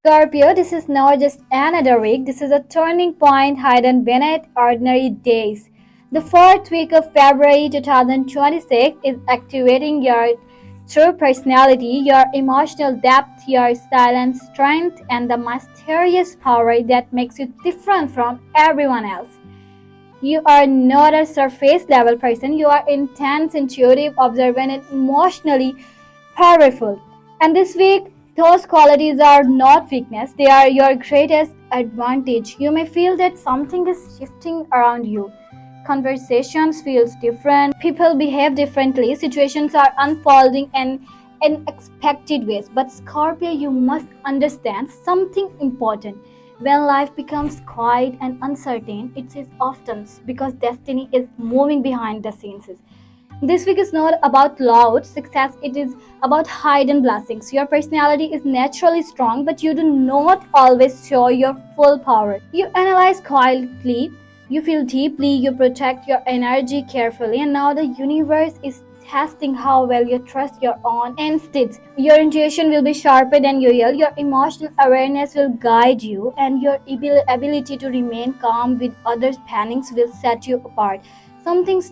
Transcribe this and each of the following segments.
Scorpio, this is not just another week, this is a turning point hidden beneath ordinary days. The fourth week of February 2026 is activating your true personality, your emotional depth, your silent strength, and the mysterious power that makes you different from everyone else. You are not a surface level person, you are intense, intuitive, observant, and emotionally powerful. And this week, those qualities are not weakness, they are your greatest advantage. You may feel that something is shifting around you. Conversations feels different, people behave differently, situations are unfolding in unexpected ways. But Scorpio, you must understand something important. When life becomes quiet and uncertain, it is often because destiny is moving behind the scenes. This week is not about loud success, it is about hidden blessings. Your personality is naturally strong, but you do not always show your full power. You analyze quietly, you feel deeply, you protect your energy carefully, and now the universe is testing how well you trust your own instincts. Your intuition will be sharper than usual, your emotional awareness will guide you, and your ability to remain calm with others' panics will set you apart. Something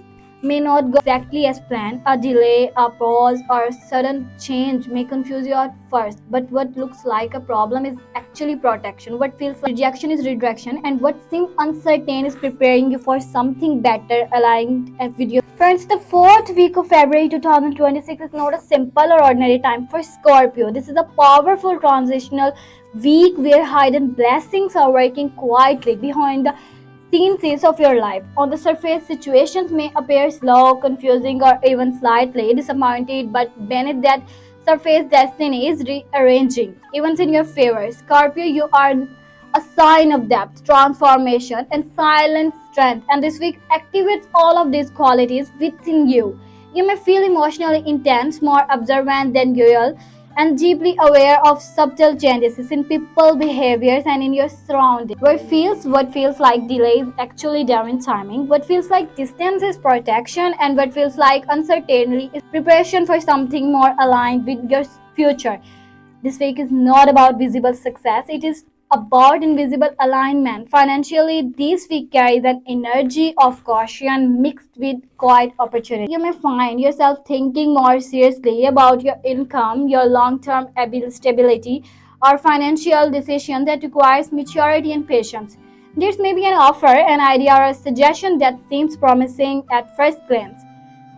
may not go exactly as planned. A delay, a pause, or a sudden change may confuse you at first, but what looks like a problem is actually protection. What feels like rejection is redirection, and what seems uncertain is preparing you for something better aligned with you. Friends, the fourth week of February 2026 is not a simple or ordinary time for Scorpio. This is a powerful transitional week where hidden blessings are working quietly behind the scenes of your life. On the surface, situations may appear slow, confusing, or even slightly disappointed, but beneath that surface, destiny is rearranging events in your favor. Scorpio, you are a sign of depth, transformation, and silent strength. And this week activates all of these qualities within you. You may feel emotionally intense, more observant than usual, and deeply aware of subtle changes in people behaviors and in your surroundings. What feels like delay is actually divine timing. What feels like distance is protection, and what feels like uncertainty is preparation for something more aligned with your future. This week is not about visible success, it is about invisible alignment. Financially, this week carries an energy of caution mixed with quiet opportunity. You may find yourself thinking more seriously about your income, your long term stability, or financial decision that requires maturity and patience. This may be an offer, an idea, or a suggestion that seems promising at first glance.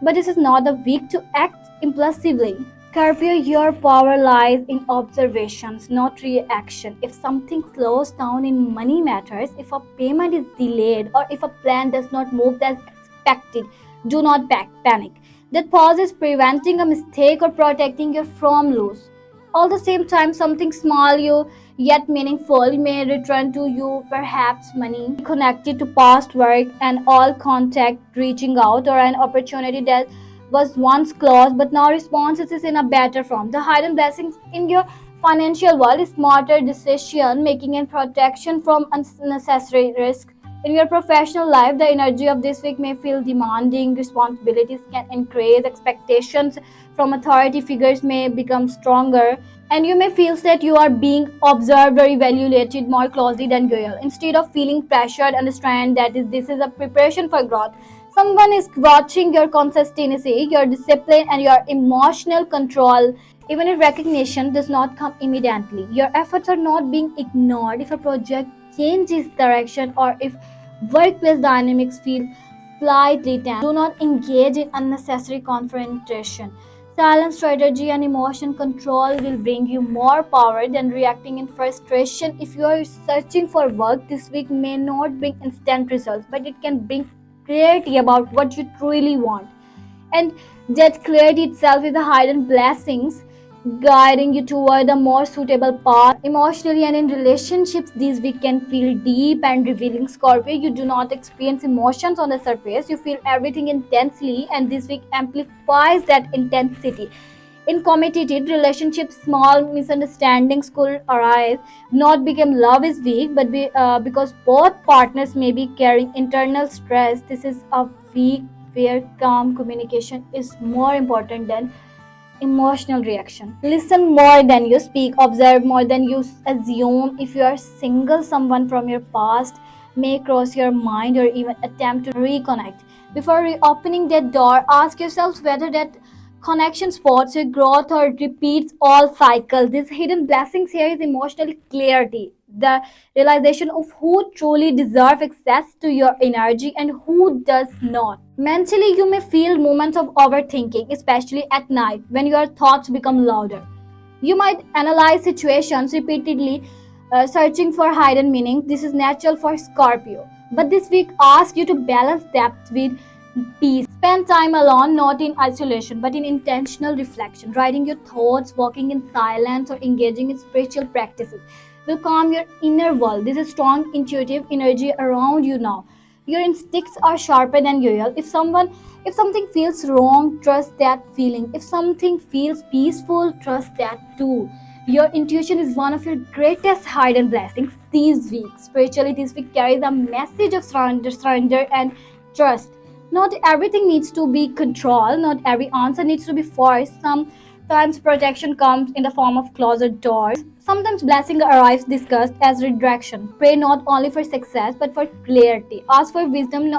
But this is not the week to act impulsively. Scorpio, your power lies in observations, not reaction. If something slows down in money matters, if a payment is delayed, or if a plan does not move as expected, do not panic. That pause is preventing a mistake or protecting you from lose. All the same time, something small you yet meaningful may return to you, perhaps money connected to past work and all contact reaching out, or an opportunity that was once closed but now responses is in a better form. The hidden blessings in your financial world is smarter decision making and protection from unnecessary risk. In your professional life, the energy of this week may feel demanding, responsibilities can increase, expectations from authority figures may become stronger, and you may feel that you are being observed or evaluated more closely than usual. Instead of feeling pressured, understand that this is a preparation for growth. Someone is watching your consistency, your discipline, and your emotional control. Even if recognition does not come immediately, your efforts are not being ignored. If a project changes direction, or if workplace dynamics feel slightly tense, do not engage in unnecessary confrontation. Silent strategy and emotion control will bring you more power than reacting in frustration. If you are searching for work, this week may not bring instant results, but it can bring clarity about what you truly want. And that clarity itself is a hidden blessings guiding you toward a more suitable path. Emotionally and in relationships, these week can feel deep and revealing. Scorpio, you do not experience emotions on the surface, you feel everything intensely, and this week amplifies that intensity. In committed relationships, small misunderstandings could arise, not become love is weak, but because both partners may be carrying internal stress. This is a week where calm communication is more important than emotional reaction. Listen more than you speak, observe more than you assume. If you are single, someone from your past may cross your mind or even attempt to reconnect. Before reopening that door, ask yourself whether that connection spots your growth or repeats all cycles. This hidden blessings here is emotionally clarity, the realization of who truly deserve access to your energy and who does not. Mentally, you may feel moments of overthinking, especially at night when your thoughts become louder. You might analyze situations repeatedly, searching for hidden meaning. This is natural for Scorpio. But this week asks you to balance depth with peace. Spend time alone, not in isolation, but in intentional reflection. Writing your thoughts, walking in silence, or engaging in spiritual practices will calm your inner world. This is strong intuitive energy around you now. Your instincts are sharper than usual. If something feels wrong, trust that feeling. If something feels peaceful, trust that too. Your intuition is one of your greatest hidden blessings these weeks. Spiritually, this week carries a message of surrender and trust. Not everything needs to be controlled, not every answer needs to be forced. Sometimes protection comes in the form of closed doors. Sometimes blessing arrives discussed as redirection. Pray not only for success but for clarity. Ask for wisdom,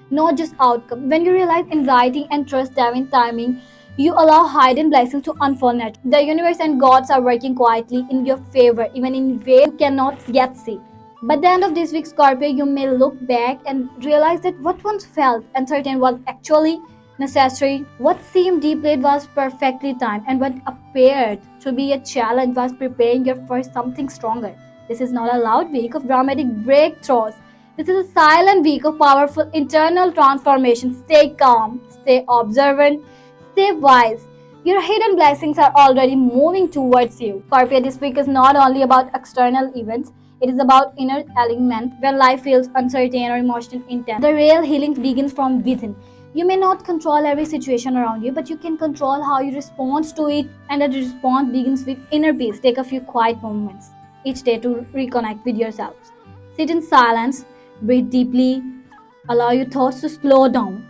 not just outcome. When you realize anxiety and trust divine timing, you allow hidden blessings to unfold naturally. The universe and gods are working quietly in your favor, even in ways you cannot yet see. By the end of this week, Scorpio, you may look back and realize that what once felt uncertain was actually necessary. What seemed deeply was perfectly timed, and what appeared to be a challenge was preparing you for something stronger. This is not a loud week of dramatic breakthroughs. This is a silent week of powerful internal transformation. Stay calm, stay observant, stay wise. Your hidden blessings are already moving towards you. Scorpio, this week is not only about external events, it is about inner alignment when life feels uncertain or emotionally intense. The real healing begins from within. You may not control every situation around you, but you can control how you respond to it, and that response begins with inner peace. Take a few quiet moments each day to reconnect with yourselves. Sit in silence, breathe deeply, allow your thoughts to slow down.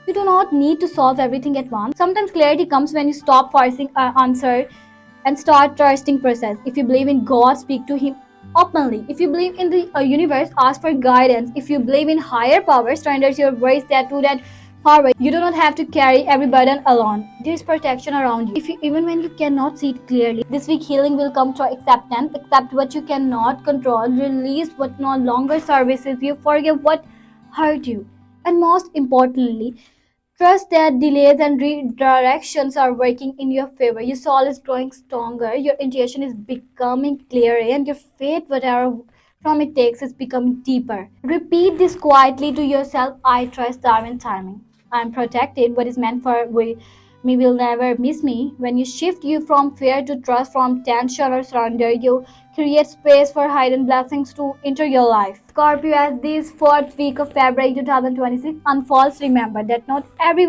You do not need to solve everything at once. Sometimes clarity comes when you stop forcing an answer and start trusting process. If you believe in God, speak to Him openly. If you believe in the universe, ask for guidance. If you believe in higher power, surrender your voice to that power. You do not have to carry every burden alone. There is protection around you. Even when you cannot see it clearly, this week healing will come through acceptance. Accept what you cannot control. Release what no longer services you. Forgive what hurt you. And most importantly, trust that delays and redirections are working in your favor. Your soul is growing stronger, your intuition is becoming clearer, and your faith, whatever from it takes, is becoming deeper. Repeat this quietly to yourself. I trust divine timing. I'm protected. What is meant for me will never miss me. When you shift you from fear to trust, from tension or surrender, you create space for hidden blessings to enter your life. Scorpio, as this fourth week of February 2026 unfolds, remember that not every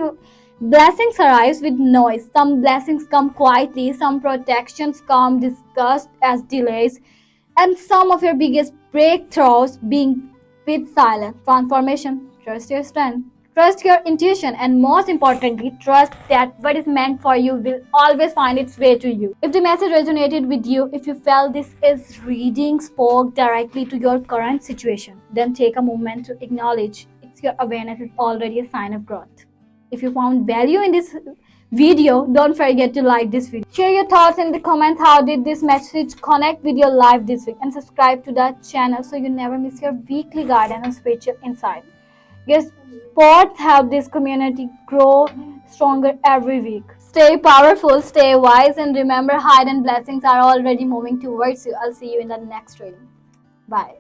blessings arrives with noise. Some blessings come quietly, some protections come discussed as delays, and some of your biggest breakthroughs being with silence. Transformation. Trust your strength. Trust your intuition, and most importantly, trust that what is meant for you will always find its way to you. If the message resonated with you, if you felt this is reading spoke directly to your current situation, then take a moment to acknowledge it's your awareness is already a sign of growth. If you found value in this video, don't forget to like this video. Share your thoughts in the comments. How did this message connect with your life this week? And subscribe to that channel so you never miss your weekly guidance and spiritual insight. Your support help this community grow stronger every week. Stay powerful, stay wise, and remember hidden blessings are already moving towards you. I'll see you in the next reading. Bye.